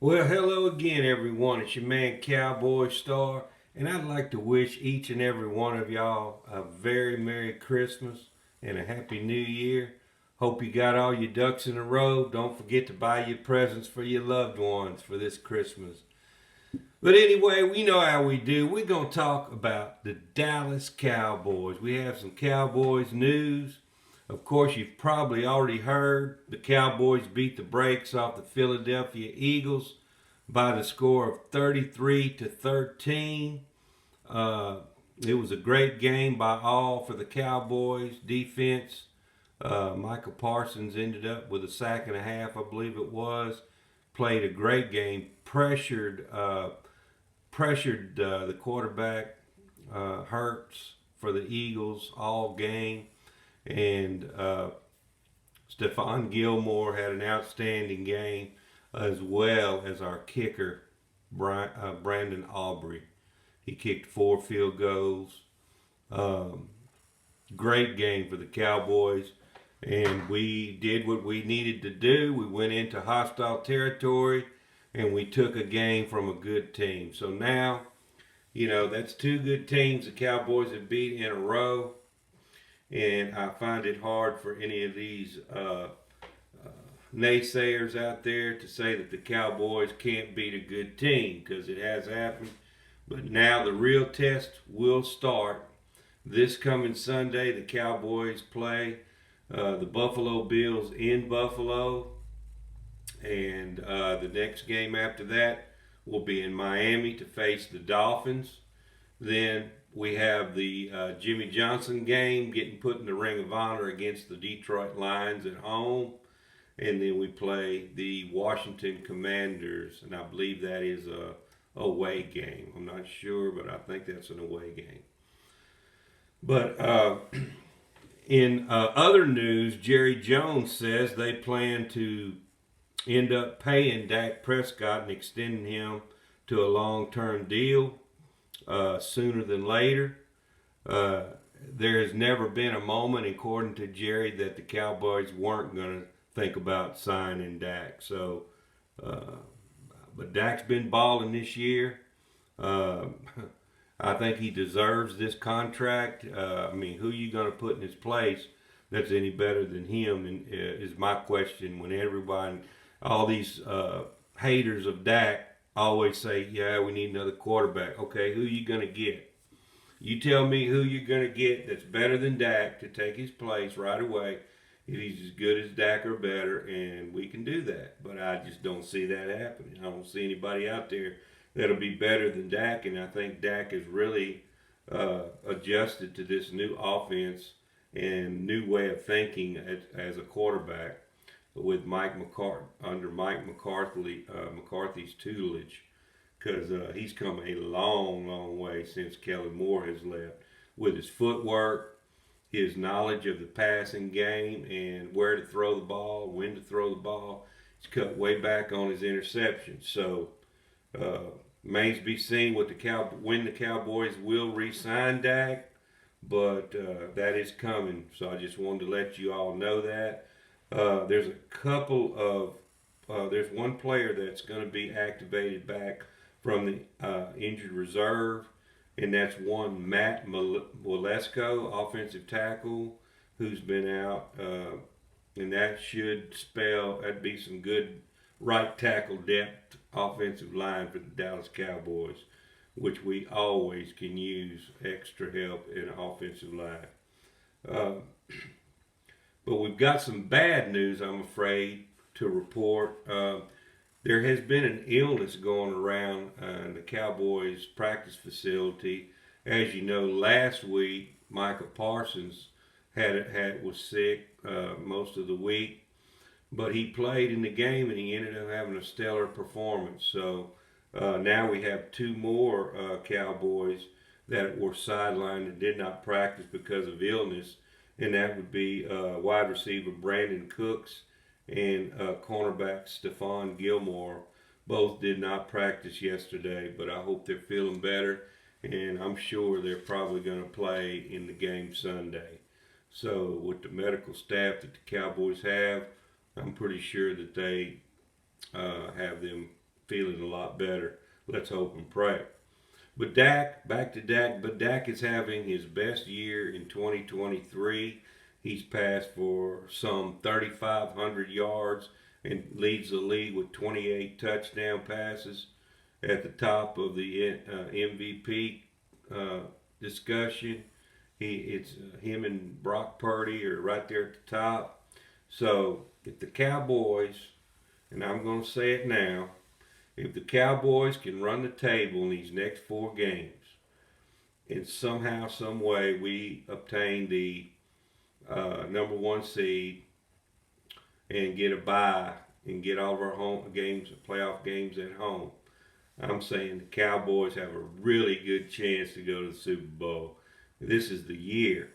Well, hello again, everyone. It's your man, Cowboy Star, and I'd like to wish each and every one of y'all a very Merry Christmas and a Happy New Year. Hope you got all your ducks in a row. Don't forget to buy your presents for your loved ones for this Christmas. But anyway, we know how we do. We're going to talk about the Dallas Cowboys. We have some Cowboys news. Of course, you've probably already heard the Cowboys beat the brakes off the Philadelphia Eagles by the score of 33-13. Uh, it was a great game by all for the Cowboys defense. Michael Parsons ended up with a sack and a half, I believe it was. Played a great game, pressured the quarterback Hurts for the Eagles all game, and Stephon Gilmore had an outstanding game, as well as our kicker Brandon Aubrey. He kicked 4 field goals. Um, Great game for the Cowboys, and we did what we needed to do. We went into hostile territory and we took a game from a good team. So now, that's 2 good teams the Cowboys have beat in a row. And I find it hard for any of these naysayers out there to say that the Cowboys can't beat a good team, because it has happened. But now the real test will start this coming Sunday. The Cowboys play the Buffalo Bills in Buffalo, and the next game after that will be in Miami to face the Dolphins. Then we have the Jimmy Johnson game getting put in the Ring of Honor against the Detroit Lions at home. And then we play the Washington Commanders, and I believe that is a away game. I'm not sure, but I think that's an away game. But in other news, Jerry Jones says they plan to end up paying Dak Prescott and extending him to a long-term deal sooner than later. There has never been a moment, according to Jerry, that the Cowboys weren't going to think about signing Dak. So, but Dak's been balling this year. Uh, I think he deserves this contract. Who are you going to put in his place that's any better than him? And is my question when everybody, all these haters of Dak, always say, "Yeah, we need another quarterback." Okay, who are you going to get? You tell me who you're going to get that's better than Dak to take his place right away. If he's as good as Dak or better, and we can do that. But I just don't see that happening. I don't see anybody out there that'll be better than Dak, and I think Dak has really adjusted to this new offense and new way of thinking as a quarterback with Mike McCarthy's tutelage, because he's come a long, long way since Kellen Moore has left, with his footwork, his knowledge of the passing game and where to throw the ball, when to throw the ball. He's cut way back on his interceptions. So remains to be seen when the Cowboys will re-sign Dak, but that is coming. So I just wanted to let you all know that. There's a couple of there's one player that's going to be activated back from the injured reserve, and that's one Matt Walesko, offensive tackle, who's been out, and that should spell that'd be some good right tackle depth offensive line for the Dallas Cowboys, which we always can use extra help in offensive line. Uh, but we've got some bad news, I'm afraid, to report. There has been an illness going around in the Cowboys practice facility. As you know, last week Michael Parsons was sick most of the week, but he played in the game and he ended up having a stellar performance. So now we have 2 more Cowboys that were sidelined and did not practice because of illness, and that would be wide receiver Brandon Cooks and cornerback Stephon Gilmore. Both did not practice yesterday, but I hope they're feeling better, and I'm sure they're probably going to play in the game Sunday. So with the medical staff that the Cowboys have, I'm pretty sure that they have them feeling a lot better. Let's hope and pray. But Dak, back to Dak, but Dak is having his best year in 2023. He's passed for some 3,500 yards and leads the league with 28 touchdown passes. At the top of the MVP discussion, it's him and Brock Purdy are right there at the top. So if the Cowboys, and I'm going to say it now, if the Cowboys can run the table in these next 4 games, and somehow, some way, we obtain the number 1 seed and get a bye and get all of our home games, playoff games at home, I'm saying the Cowboys have a really good chance to go to the Super Bowl. This is the year.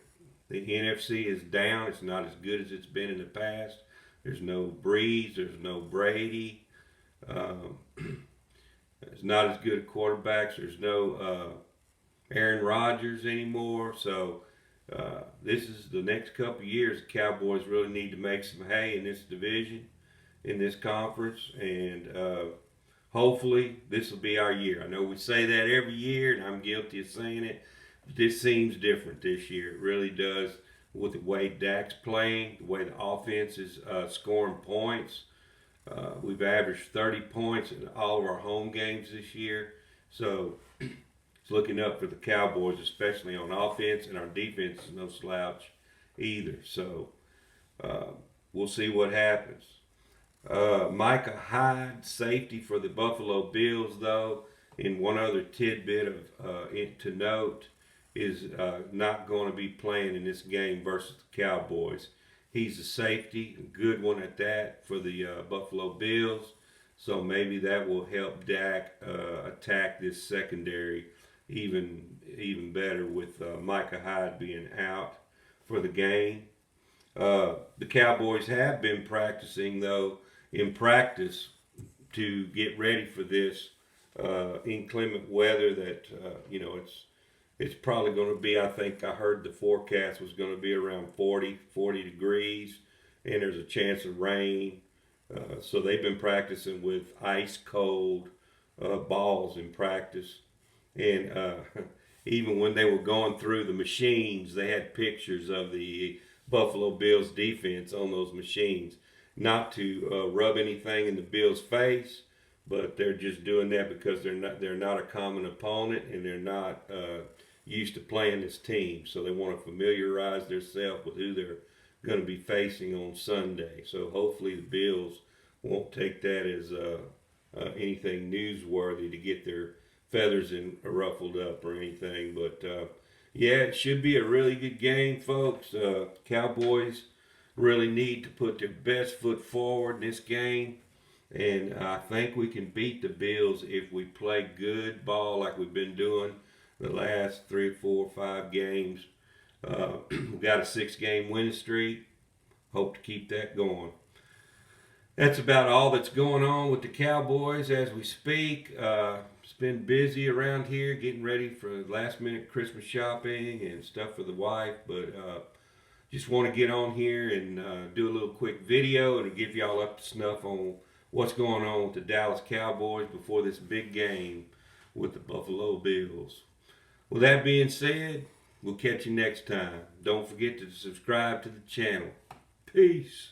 The NFC is down. It's not as good as it's been in the past. There's no Breeze. There's no Brady. It's not as good quarterbacks. There's no Aaron Rodgers anymore. So this is the next couple of years. The Cowboys really need to make some hay in this division, in this conference, and hopefully this will be our year. I know we say that every year, and I'm guilty of saying it, but this seems different this year. It really does, with the way Dak's playing, the way the offense is scoring points. We've averaged 30 points in all of our home games this year. So it's looking up for the Cowboys, especially on offense, and our defense is no slouch either. So we'll see what happens. Micah Hyde, safety for the Buffalo Bills, though, and one other tidbit of to note, is not going to be playing in this game versus the Cowboys. He's a safety, a good one at that, for the Buffalo Bills. So maybe that will help Dak attack this secondary even better with Micah Hyde being out for the game. The Cowboys have been practicing, though, in practice to get ready for this inclement weather that, it's probably going to be, I think I heard the forecast was going to be around 40 degrees, and there's a chance of rain. So they've been practicing with ice cold balls in practice. And even when they were going through the machines, they had pictures of the Buffalo Bills defense on those machines. Not to rub anything in the Bills' face, but they're just doing that because they're not a common opponent, and they're not used to playing this team. So they want to familiarize themselves with who they're going to be facing on Sunday. So hopefully the Bills won't take that as anything newsworthy to get their feathers ruffled up or anything. But yeah, it should be a really good game, folks. Cowboys really need to put their best foot forward in this game. And I think we can beat the Bills if we play good ball like we've been doing the last 3, 4, 5 games. We've got a 6-game winning streak. Hope to keep that going. That's about all that's going on with the Cowboys as we speak. It's been busy around here getting ready for last-minute Christmas shopping and stuff for the wife. But just want to get on here and do a little quick video to give y'all up to snuff on what's going on with the Dallas Cowboys before this big game with the Buffalo Bills. With that being said, we'll catch you next time. Don't forget to subscribe to the channel. Peace.